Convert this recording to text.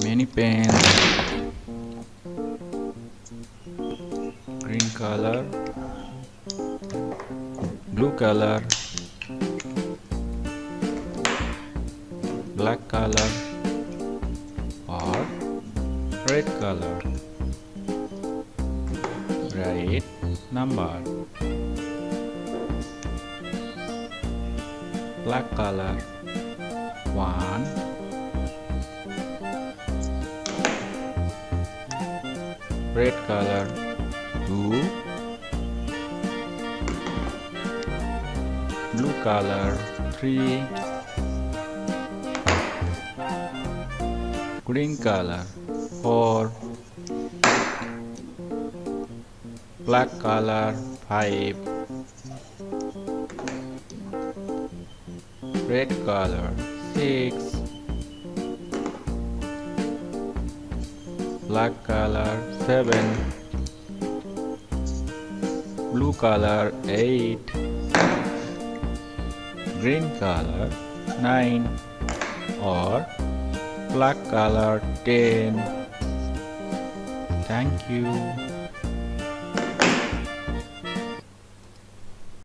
Many pens. Green color, blue color, black color or red color. Write number. Black color 1, red color 2, blue color 3, green color 4, black color 5, red color 6, black color 7, blue color 8, green color 9 or black color 10. Thank you.